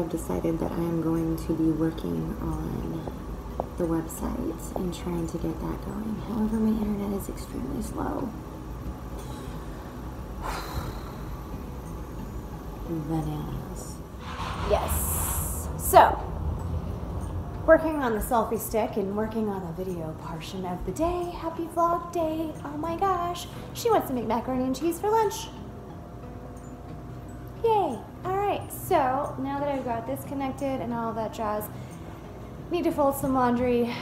have decided that I am going to be working on the website and trying to get that going. However, my internet is extremely slow. Bananas. Yes. So, working on the selfie stick and working on the video portion of the day. Happy vlog day. Oh my gosh. She wants to make macaroni and cheese for lunch. Yay. Alright, so now that I've got this connected and all that jazz, need to fold some laundry.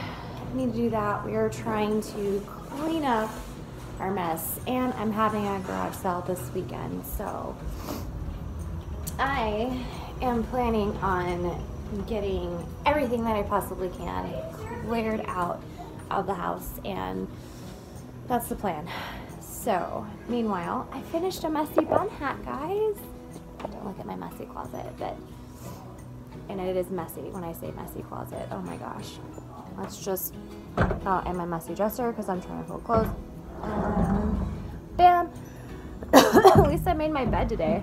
Need to do that. We are trying to clean up our mess, and I'm having a garage sale this weekend, so I am planning on getting everything that I possibly can cleared out of the house, and that's the plan. So, meanwhile, I finished a messy bun hat, guys. Don't look at my messy closet, but, and it is messy when I say messy closet. Oh my gosh. Let's just, and my messy dresser because I'm trying to fold clothes. Bam. At least I made my bed today.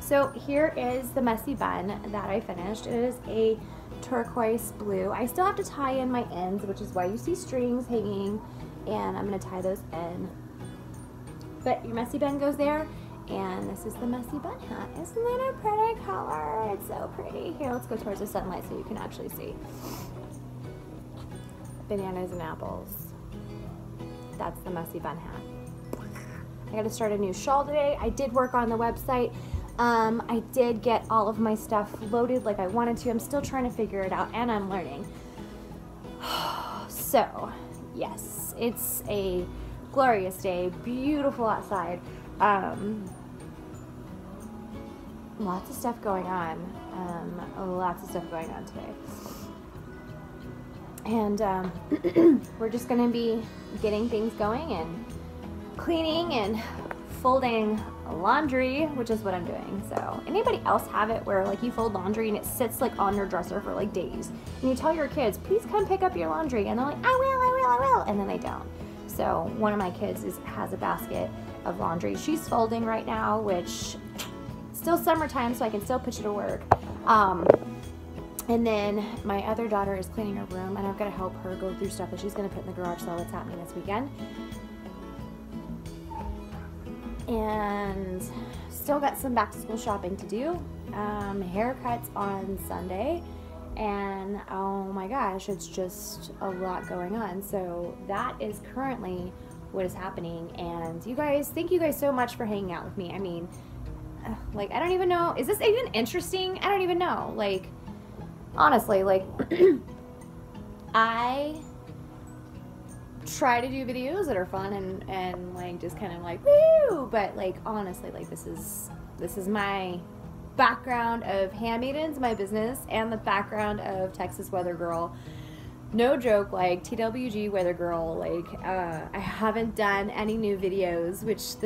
So here is the messy bun that I finished. It is a turquoise blue. I still have to tie in my ends, which is why you see strings hanging, and I'm gonna tie those in. But your messy bun goes there, and this is the messy bun hat. Isn't that a pretty color? It's so pretty. Here, let's go towards the sunlight so you can actually see. Bananas and apples. That's the messy bun hat. I gotta start a new shawl today. I did work on the website. I did get all of my stuff loaded like I wanted to. I'm still trying to figure it out, and I'm learning. So, yes, it's a glorious day. Beautiful outside. Lots of stuff going on. Lots of stuff going on today. And we're just going to be getting things going and cleaning and folding laundry, which is what I'm doing. So, anybody else have it where like you fold laundry and it sits like on your dresser for like days, and you tell your kids, please come pick up your laundry, and they're like, I will, and then they don't. So one of my kids has a basket of laundry she's folding right now, which still summertime, so I can still put it to work. And then my other daughter is cleaning her room, and I've got to help her go through stuff that she's going to put in the garage sale that's happening this weekend. And still got some back to school shopping to do. Haircuts on Sunday, and oh my gosh, it's just a lot going on. So that is currently what is happening. And you guys, thank you guys so much for hanging out with me. I mean, like, I don't even know, is this even interesting? I don't even know. Like, honestly, like, I try to do videos that are fun and like just kind of like woo, but like honestly, like this is my background of HandMadends, my business, and the background of Texas Weather Girl. No joke, like TWG Weather Girl. Like I haven't done any new videos, which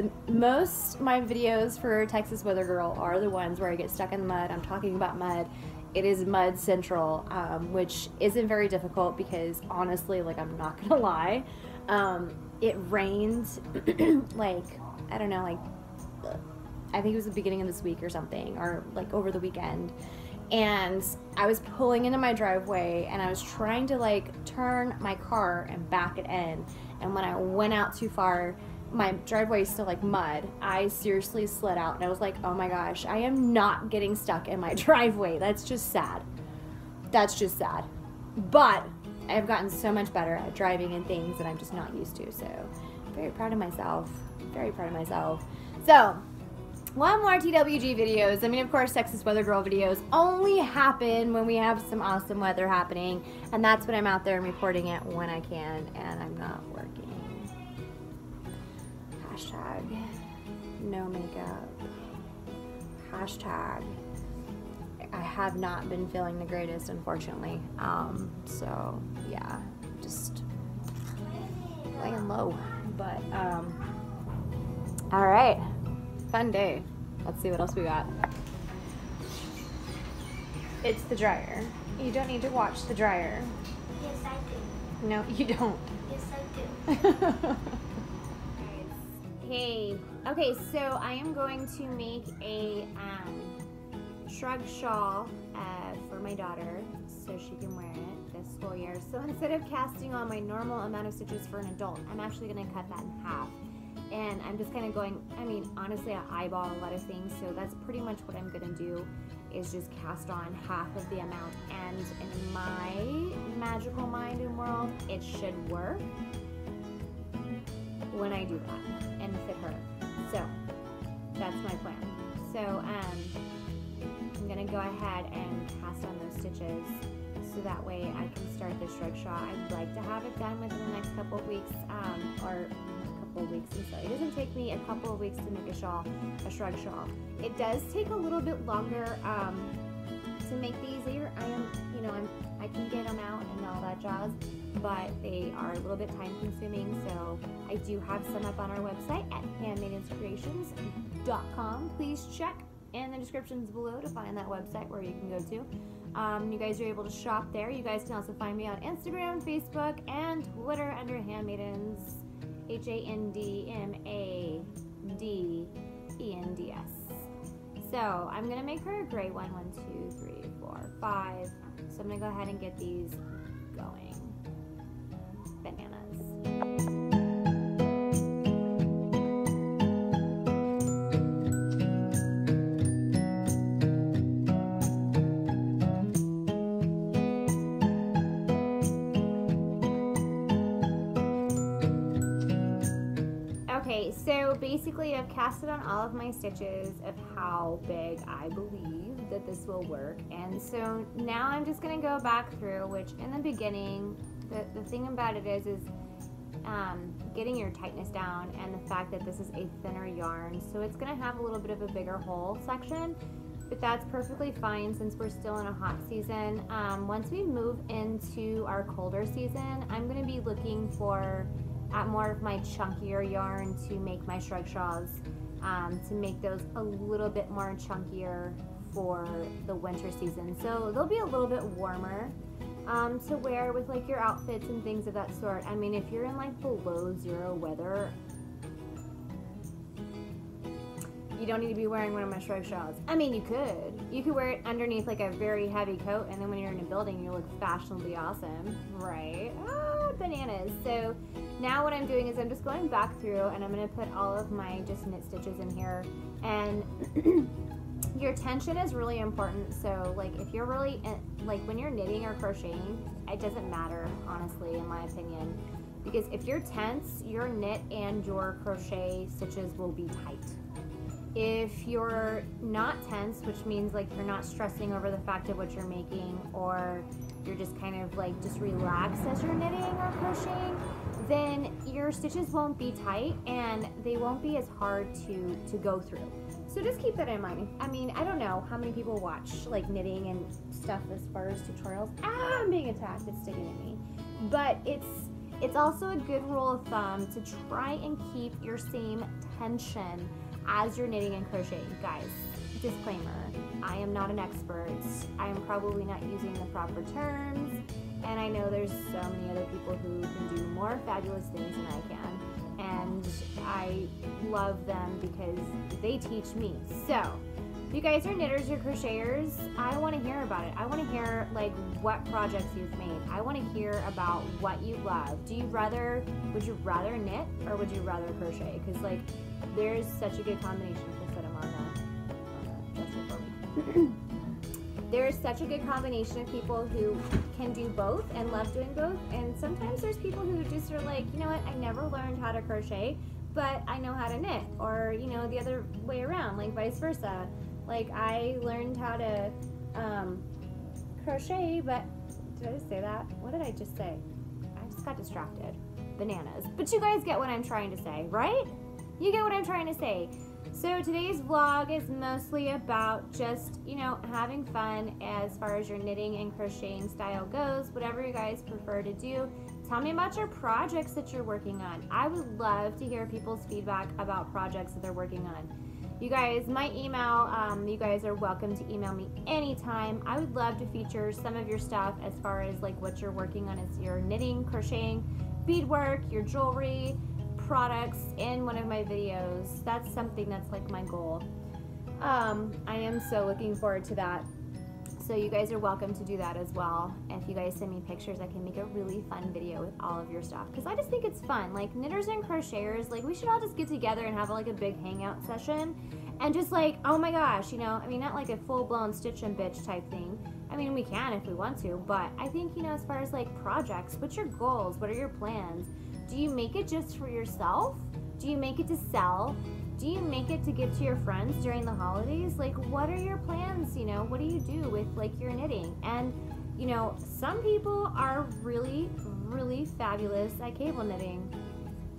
my videos for Texas Weather Girl are the ones where I get stuck in the mud. I'm talking about mud. It is mud central, which isn't very difficult because honestly, like, I'm not gonna lie, it rained like, I don't know, like, I think it was the beginning of this week or something, or like over the weekend, and I was pulling into my driveway and I was trying to like turn my car and back it in, and when I went out too far, my driveway is still like mud. I seriously slid out, and I was like, oh my gosh, I am not getting stuck in my driveway. That's just sad. That's just sad. But I've gotten so much better at driving in things that I'm just not used to. So very proud of myself. Very proud of myself. So one more TWG videos. I mean, of course, Texas Weather Girl videos only happen when we have some awesome weather happening. And that's when I'm out there and reporting it when I can, and I'm not working. Hashtag no makeup. Hashtag I have not been feeling the greatest, unfortunately. So yeah, just laying low. But all right, fun day. Let's see what else we got. It's the dryer. You don't need to watch the dryer. Yes, I do. No, you don't. Yes, I do. Hey, okay, so I am going to make a shrug shawl for my daughter so she can wear it this school year. So instead of casting on my normal amount of stitches for an adult, I'm actually going to cut that in half. And I'm just kind of going, I mean, honestly, I eyeball a lot of things, so that's pretty much what I'm going to do, is just cast on half of the amount. And in my magical mind and world, it should work when I do that and fit her. So that's my plan. So I'm going to go ahead and cast on those stitches so that way I can start the shrug shawl. I'd like to have it done within the next couple of weeks, or weeks. I'm sorry. It doesn't take me a couple of weeks to make a shrug shawl. It does take a little bit longer to make these. I can get them out and all that jazz, but they are a little bit time consuming. So I do have some up on our website at HandMadensCreations.com. Please check in the descriptions below to find that website where you can go to. You guys are able to shop there. You guys can also find me on Instagram, Facebook, and Twitter under HandMadens. HandMadens. So I'm going to make her a gray one. 1, 2, 3, 4, 5. So I'm going to go ahead and get these going. Bananas. Okay, so basically I've casted on all of my stitches of how big I believe that this will work, and so now I'm just going to go back through, which in the beginning, the thing about it is getting your tightness down, and the fact that this is a thinner yarn, so it's going to have a little bit of a bigger hole section, but that's perfectly fine since we're still in a hot season. Once we move into our colder season, I'm going to be looking at more of my chunkier yarn to make my shrug shawls, to make those a little bit more chunkier for the winter season. So they'll be a little bit warmer to wear with like your outfits and things of that sort. I mean, if you're in like below 0 weather, you don't need to be wearing one of my shrug shawls. I mean, you could wear it underneath like a very heavy coat, and then when you're in a building, you look fashionably awesome, right? Oh, bananas. So now what I'm doing is I'm just going back through, and I'm going to put all of my just knit stitches in here, and your tension is really important. So like if you're really like when you're knitting or crocheting, it doesn't matter, honestly, in my opinion, because if you're tense, your knit and your crochet stitches will be tight. If you're not tense, which means like you're not stressing over the fact of what you're making, or you're just kind of like just relaxed as you're knitting or crocheting, then your stitches won't be tight and they won't be as hard to go through. So just keep that in mind. I mean, I don't know how many people watch like knitting and stuff as far as tutorials. I'm being attacked, it's sticking at me. But it's also a good rule of thumb to try and keep your same tension as you're knitting and crocheting. Guys, disclaimer, I am not an expert. I am probably not using the proper terms, and I know there's so many other people who can do more fabulous things than I can, and I love them because they teach me. So if you guys are knitters or crocheters, I want to hear about it. I want to hear like what projects you've made. I want to hear about what you love. Would you rather knit or would you rather crochet? Because like there's such a good combination. If I set them on the dresser for me. There's such a good combination of people who can do both and love doing both, and sometimes there's people who just are like, you know what, I never learned how to crochet, but I know how to knit, or you know, the other way around, like vice versa. Like I learned how to crochet, but did I just say that? What did I just say? I just got distracted. Bananas. But you guys get what I'm trying to say, right? You get what I'm trying to say. So today's vlog is mostly about just, you know, having fun as far as your knitting and crocheting style goes, whatever you guys prefer to do. Tell me about your projects that you're working on. I would love to hear people's feedback about projects that they're working on. You guys, my email, you guys are welcome to email me anytime. I would love to feature some of your stuff as far as like what you're working on as your knitting, crocheting, beadwork, your jewelry, products in one of my videos. That's something that's like my goal. I am so looking forward to that. So you guys are welcome to do that as well. If you guys send me pictures, I can make a really fun video with all of your stuff. Because I just think it's fun. Like, knitters and crocheters, like, we should all just get together and have like a big hangout session. And just like, oh my gosh, you know, I mean, not like a full-blown stitch and bitch type thing. I mean, we can if we want to. But I think, you know, as far as like projects, what's your goals? What are your plans? Do you make it just for yourself? Do you make it to sell? Do you make it to give to your friends during the holidays? Like, what are your plans? You know, what do you do with like your knitting? And, you know, some people are really, really fabulous at cable knitting.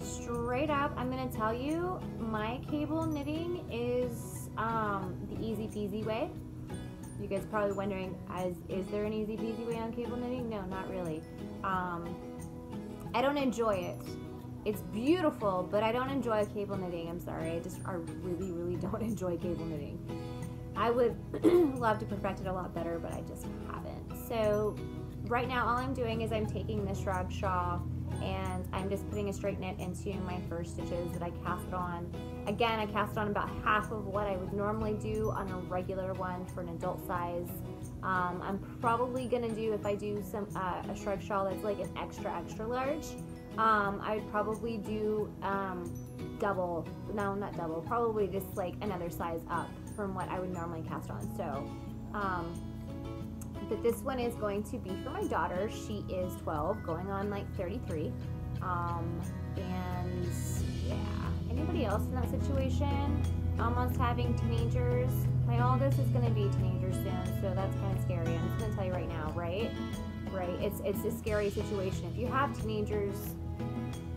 Straight up, I'm gonna tell you, my cable knitting is the easy peasy way. You guys are probably wondering, is there an easy peasy way on cable knitting? No, not really. I don't enjoy it. It's beautiful, but I don't enjoy cable knitting. I'm sorry. I really, really don't enjoy cable knitting. I would love to perfect it a lot better, but I just haven't. So right now, all I'm doing is I'm taking the shrug shawl and I'm just putting a straight knit into my first stitches that I cast on. Again, I cast on about half of what I would normally do on a regular one for an adult size. I'm probably gonna do, if I do some a shrug shawl that's like an extra large, I would probably do double, no, not double, probably just like another size up from what I would normally cast on. So, but this one is going to be for my daughter. She is 12, going on like 33. And yeah, anybody else in that situation? Almost having teenagers. My oldest is going to be a teenager soon, so that's kind of scary. I'm just going to tell you right now, right? Right, it's a scary situation. If you have teenagers,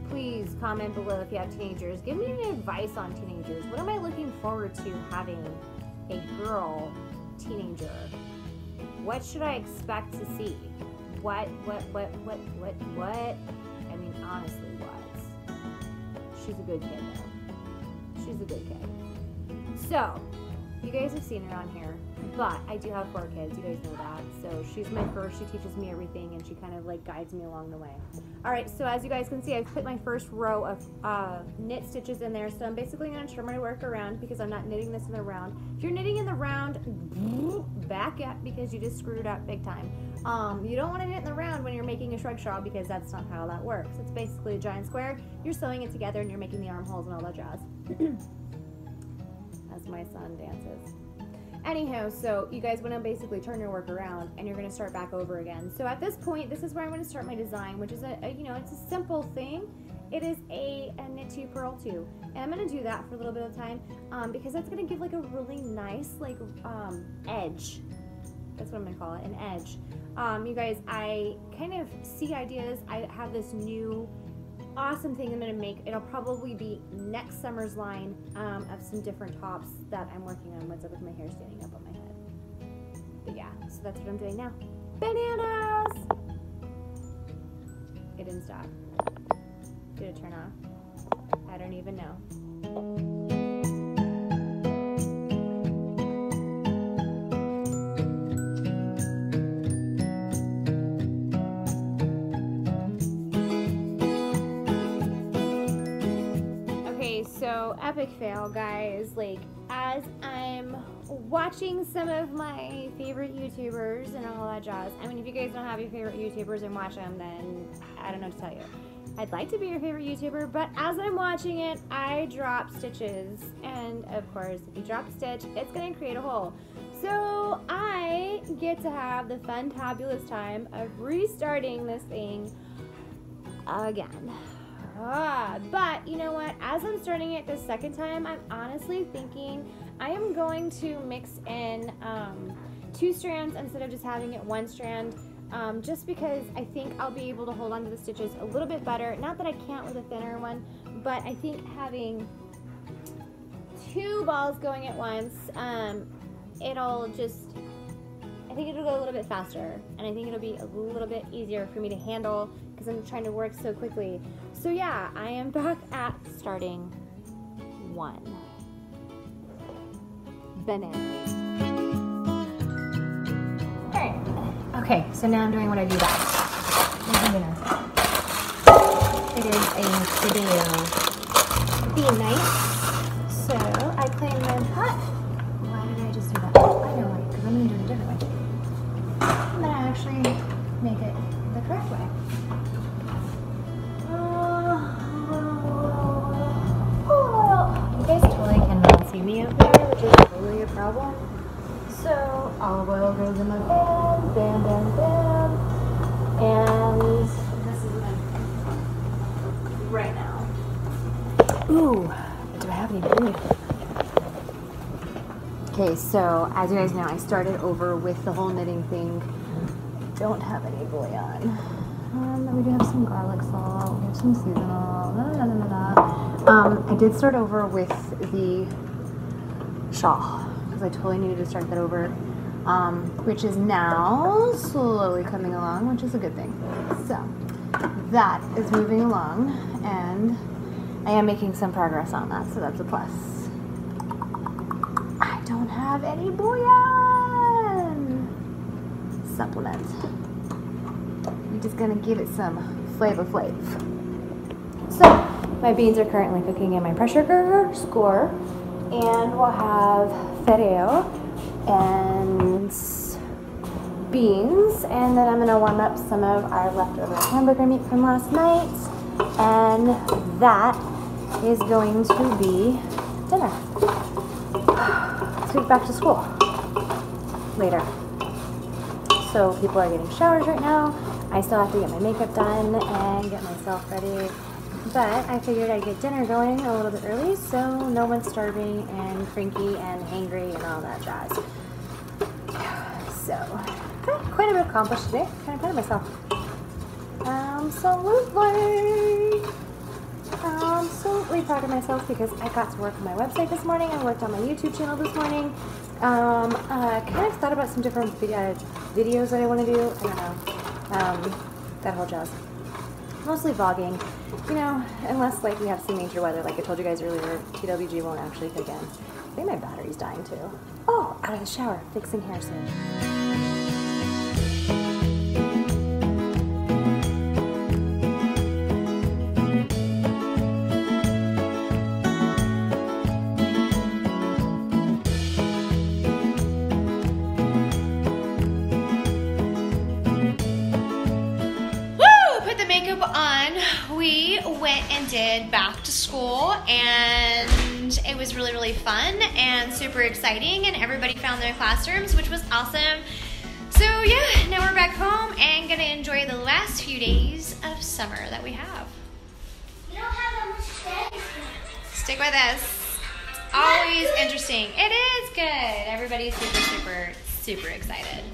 please comment below if you have teenagers. Give me any advice on teenagers. What am I looking forward to having a girl teenager? What should I expect to see? What? I mean, honestly, what? She's a good kid, though. She's a good kid. So, you guys have seen her on here, but I do have 4 kids. You guys know that. So she's my first. She teaches me everything, and she kind of like guides me along the way. All right. So as you guys can see, I've put my first row of knit stitches in there. So I'm basically going to turn my work around because I'm not knitting this in the round. If you're knitting in the round, back up because you just screwed up big time. You don't want to knit in the round when you're making a shrug shawl because that's not how that works. It's basically a giant square. You're sewing it together and you're making the armholes and all that jazz. As my son dances. Anyhow, so you guys want to basically turn your work around and you're going to start back over again. So at this point, this is where I'm going to start my design, which is you know, it's a simple thing. It is a knit 2, purl 2. And I'm going to do that for a little bit of time because that's going to give like a really nice like edge. That's what I'm going to call it, an edge. You guys, I kind of see ideas. I have this new awesome thing I'm going to make. It'll probably be next summer's line of some different tops that I'm working on. What's up with my hair standing up on my head? But yeah, so that's what I'm doing now. Bananas! It didn't stop. Did it turn off? I don't even know. So epic fail, guys. Like, as I'm watching some of my favorite YouTubers and all that jazz, I mean, if you guys don't have your favorite YouTubers and watch them, then I don't know what to tell you. I'd like to be your favorite YouTuber, but as I'm watching it, I drop stitches, and of course, if you drop a stitch, it's gonna create a hole. So I get to have the fun-tabulous time of restarting this thing again. But you know what, as I'm starting it the second time, I'm honestly thinking I am going to mix in 2 strands instead of just having it 1 strand, just because I think I'll be able to hold on to the stitches a little bit better. Not that I can't with a thinner one, but I think having 2 balls going at once, it'll just, I think it'll go a little bit faster, and I think it'll be a little bit easier for me to handle because I'm trying to work so quickly. So yeah, I am back at starting 1. Bananas. Alright, okay, so now I'm doing what I do best. It is a video. Be nice. So I clean my pot steamy up there, which is totally a problem. So olive oil goes in my pan, bam, bam, bam, and this is what I'm doing right now. Ooh, do I have any bouillon? Okay, so as you guys know, I started over with the whole knitting thing. Don't have any bouillon. We do have some garlic salt, we have some seasonal, I did start over with the shawl, because I totally needed to start that over, which is now slowly coming along, which is a good thing. So, that is moving along, and I am making some progress on that, so that's a plus. I don't have any bouillon supplement. I'm just gonna give it some flavor flav. So, my beans are currently cooking in my pressure cooker, score, and we'll have fideo and beans, and then I'm gonna warm up some of our leftover hamburger meat from last night, and that is going to be dinner. Let's get back to school later. So people are getting showers right now. I still have to get my makeup done and get myself ready. But I figured I'd get dinner going a little bit early so no one's starving and cranky and hangry and all that jazz. So, quite a bit accomplished today. Kind of proud of myself. Absolutely proud of myself because I got to work on my website this morning. I worked on my YouTube channel this morning. Kind of thought about some different videos that I want to do. I don't know. That whole jazz. Mostly vlogging. You know, unless like we have some major weather, like I told you guys earlier, TWG won't actually kick in. I think my battery's dying too. Oh, out of the shower, fixing hair soon. We went and did back to school, and it was really, really fun and super exciting, and everybody found their classrooms, which was awesome. So yeah, now we're back home and gonna enjoy the last few days of summer that we have. You don't have that much space. Stick with us. Always interesting. It is good. Everybody's super, super, super excited.